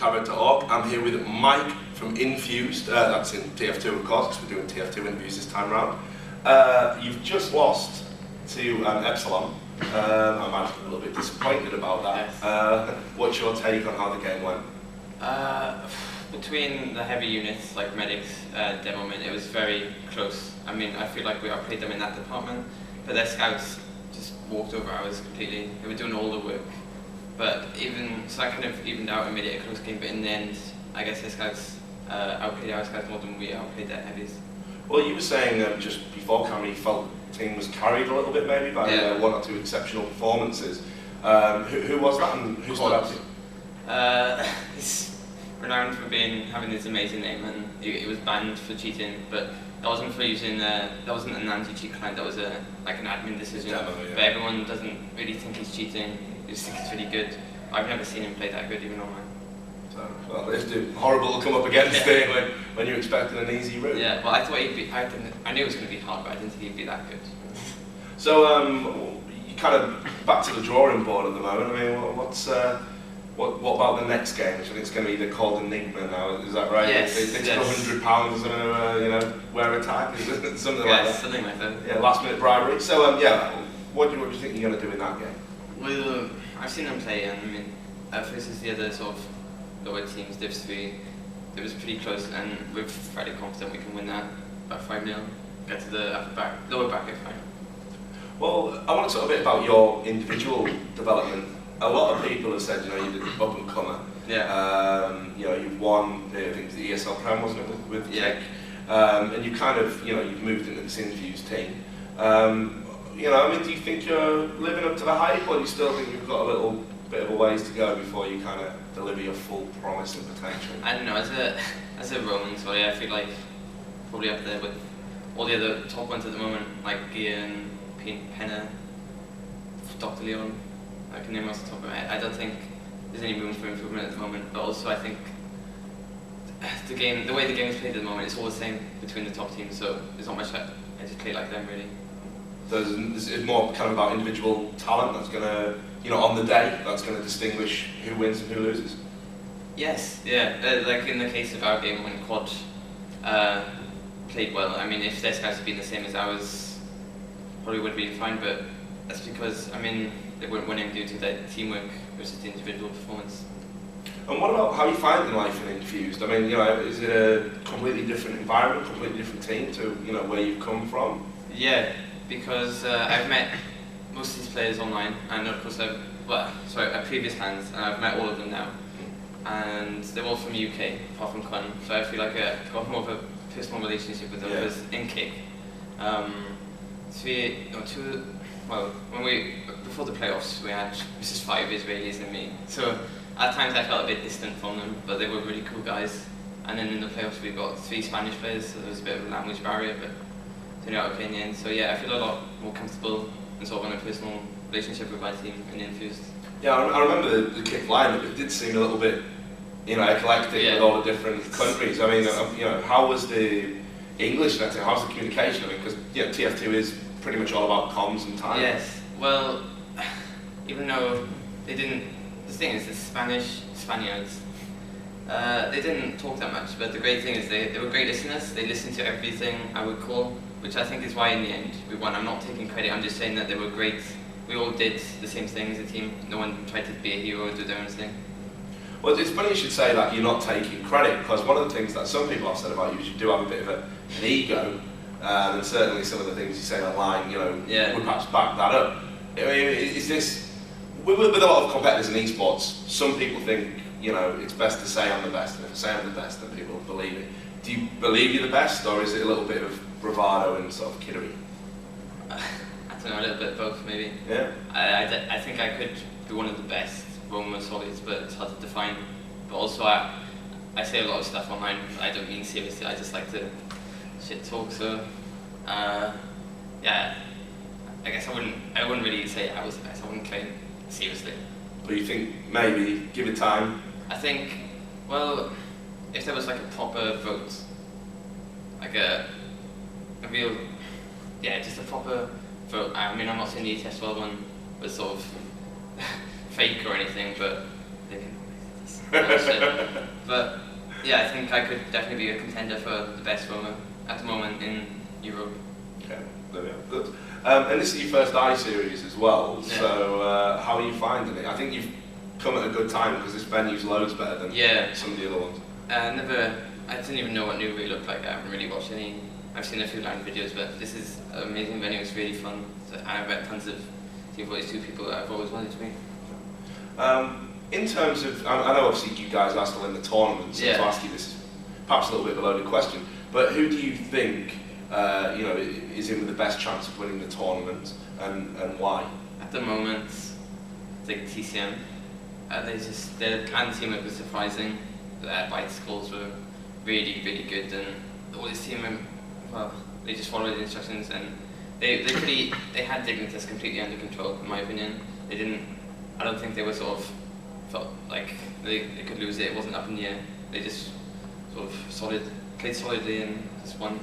character up. I'm here with Mike from Infused. That's in TF2, of course, because we're doing TF2 interviews this time round. You've just lost to Epsilon. I'm actually a little bit disappointed about that. Yes. What's your take on how the game went? Between the heavy units like medics, Demoman, it was very close. I mean, I feel like we outplayed them in that department, but their scouts just walked over ours completely. They were doing all the work. But so I kind of evened out and made it a close game, but in the end, I guess their scouts outplayed our scouts more than we outplayed their heavies. Well, you were saying just before camera you felt the team was carried a little bit maybe by one or two exceptional performances. Who was that and who stood out to you? He's renowned for having this amazing name, and he was banned for cheating, but that wasn't for using, that wasn't an anti-cheat client, that was like an admin decision. Demo, yeah. But everyone doesn't really think he's cheating, they just think he's really good. I've never seen him play that good even online. So, well, it's horrible to come up against it when you're expecting an easy route. Yeah, well I thought he'd be, I knew it was going to be hard, but I didn't think he'd be that good. So, you kind of back to the drawing board at the moment. I mean, what about the next game? Which I think it's going to be the called Enigma now. Is that right? Yes. They took £100 or something, wear a tag, something like that. Something like that. Yeah, last minute bribery. So, what do you think you're going to do in that game? Well, I've seen them play, and I mean, versus the other sort of lower teams, Div 3, it was pretty close, and we're fairly confident we can win that by 5-0, get to the lower bracket final. Well, I want to talk a bit about your individual development. A lot of people have said, you're the up and comer. Yeah. You've won, I think it was the ESL Prem, wasn't it, with yeah. Kick? And you kind of, you've moved into this Infused team. I mean, do you think you're living up to the hype, or do you still think you've got a little bit of a ways to go before you kind of deliver your full promise and potential? I don't know, as a Roman, so yeah, I feel like probably up there with all the other top ones at the moment, like Gian, Penna, Dr. Leon, I can name off the top of my head. I don't think there's any room for improvement at the moment, but also I think the way the game is played at the moment, it's all the same between the top teams, so there's not much I just play like them really. So it's more kind of about individual talent that's going to, on the day, that's going to distinguish who wins and who loses? Yes, yeah. Like in the case of our game when Quad played well, I mean, if their scouts had been the same as ours, probably would have been fine, but that's because, I mean, they weren't winning due to their teamwork versus the individual performance. And what about how you find life in Infused? I mean, is it a completely different environment, completely different team to, where you've come from? Yeah, because I've met most of these players online, and of course at previous hands, and I've met all of them now. And they're all from the UK, apart from Kun, so I feel like I've got more of a personal relationship with them, because in Kick, before the playoffs, we had just 5 Israelis and me. So at times I felt a bit distant from them, but they were really cool guys. And then in the playoffs we got 3 Spanish players, so there was a bit of a language barrier, but it turned out okay in the end. So yeah, I feel a lot more comfortable and sort of on a personal relationship with my team in Infused. Yeah, I remember the Kick lineup. It did seem a little bit, eclectic with all the different countries. I mean, how was the English netting? How's the communication? I mean, because TF2 is pretty much all about comms and time. Yes, well, even though they didn't, the thing is, the Spaniards, they didn't talk that much, but the great thing is they were great listeners. They listened to everything I would call, which I think is why in the end we won. I'm not taking credit, I'm just saying that they were great. We all did the same thing as a team. No one tried to be a hero or do their own thing. Well, it's funny you should say that you're not taking credit, because one of the things that some people have said about you is you do have a bit of an ego, and certainly some of the things you say online, would perhaps back that up. I mean, is this, with a lot of competitors in esports, some people think, it's best to say I'm the best, and if I say I'm the best, then people believe it. Do you believe you're the best, or is it a little bit of bravado and sort of kiddery? I don't know, a little bit of both maybe. Yeah. I think I could be one of the best Roman solids, but it's hard to define. But also I say a lot of stuff online, I don't mean seriously, I just like to shit talk, so yeah, I guess I wouldn't really say I was the best, I wouldn't claim seriously. But you think maybe, give it time? I think, well, if there was like a proper vote, like a real, just a proper vote. I mean, I'm not saying the ETS12 one was sort of fake or anything, but they can. But yeah, I think I could definitely be a contender for the best rower at the moment in Europe. Okay, there we are. Good. And this is your first I-Series as well, yeah. So how are you finding it? I think you've come at a good time because this venue's loads better than some of the other ones. I didn't even know what Newbury looked like. I haven't really watched any. I've seen a few live videos, but this is an amazing venue. It's really fun. So I've met tons of T42 people that I've always wanted to meet. In terms of, I know obviously you guys are still in the tournament, so to ask you this is perhaps a little bit of a loaded question, but who do you think is in with the best chance of winning the tournament, and why? At the moment, it's like TCM. Their clan teamwork was surprising. Their bite scores were really, really good, and all this team, they just followed the instructions, and they had Dignitas completely under control, in my opinion. I don't think they were sort of felt like they could lose it. It wasn't up in the air. They just sort of played solidly and just won.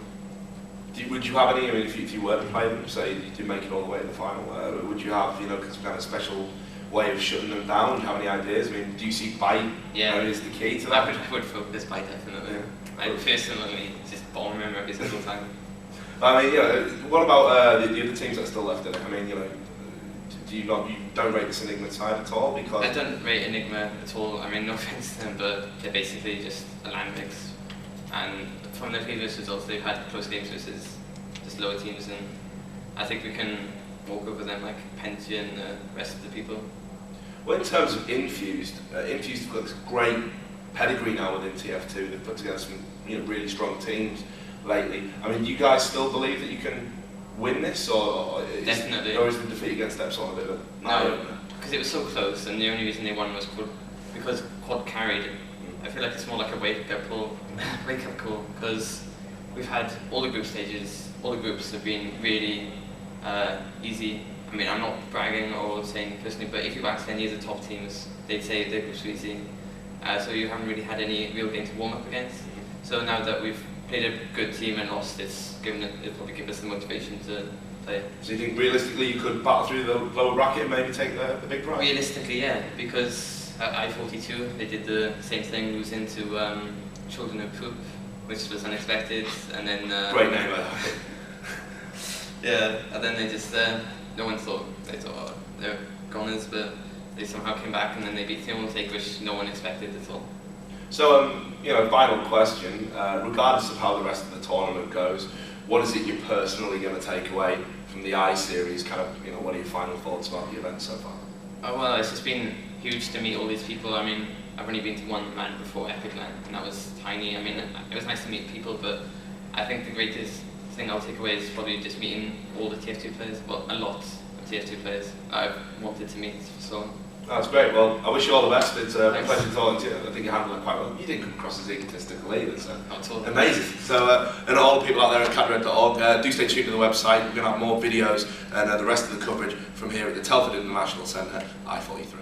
Would you have any? I mean, if you were to play them, say you did make it all the way to the final, would you have some kind of special way of shutting them down? Do you have any ideas? I mean, do you see bite is the key to that? I would focus bite definitely. I personally just bomb him every single time. I mean, what about the other teams that are still left in it? I mean, you don't rate this Enigma side at all? Because I don't rate Enigma at all. I mean, no offense to them, but they're basically just a land mix. And from their previous results, they've had close games versus just lower teams, and I think we can walk over them like Pentia and the rest of the people. Well, in terms of Infused have got this great pedigree now within TF2. They've put together some really strong teams lately. I mean, do you guys still believe that you can win this, or is the defeat against them sort of a bit of a no, because it was so close, and the only reason they won was because Quad carried. I feel like it's more like a wake-up call, because we've had all the group stages. All the groups have been really easy. I mean, I'm not bragging or saying personally, but if you ask any of the top teams, they'd say their groups were easy. So you haven't really had any real game to warm up against. So now that we've played a good team and lost, it'll probably give us the motivation to play. So you think realistically you could battle through the lower bracket and maybe take the big prize? Realistically, yeah, because at I43 they did the same thing, losing to Children of Poop, which was unexpected, and then great name. Yeah, and then they just no one thought they're goners, but they somehow came back and then they beat Team Take, which no one expected at all. So, final question, regardless of how the rest of the tournament goes, what is it you're personally going to take away from the I-Series? Kind of, what are your final thoughts about the event so far? Oh, well, it's just been huge to meet all these people. I mean, I've only been to one man before, Epic Land, and that was tiny. I mean, it was nice to meet people, but I think the greatest thing I'll take away is probably just meeting all the TF2 players, well, a lot of TF2 players I've wanted to meet for so long. That's great. Well, I wish you all the best. It's a pleasure talking to you. I think you handled it quite well. You didn't come across as egotistical either, so amazing. So, and all the people out there at cadred.org, do stay tuned to the website. We're going to have more videos and the rest of the coverage from here at the Telford International Centre, I43.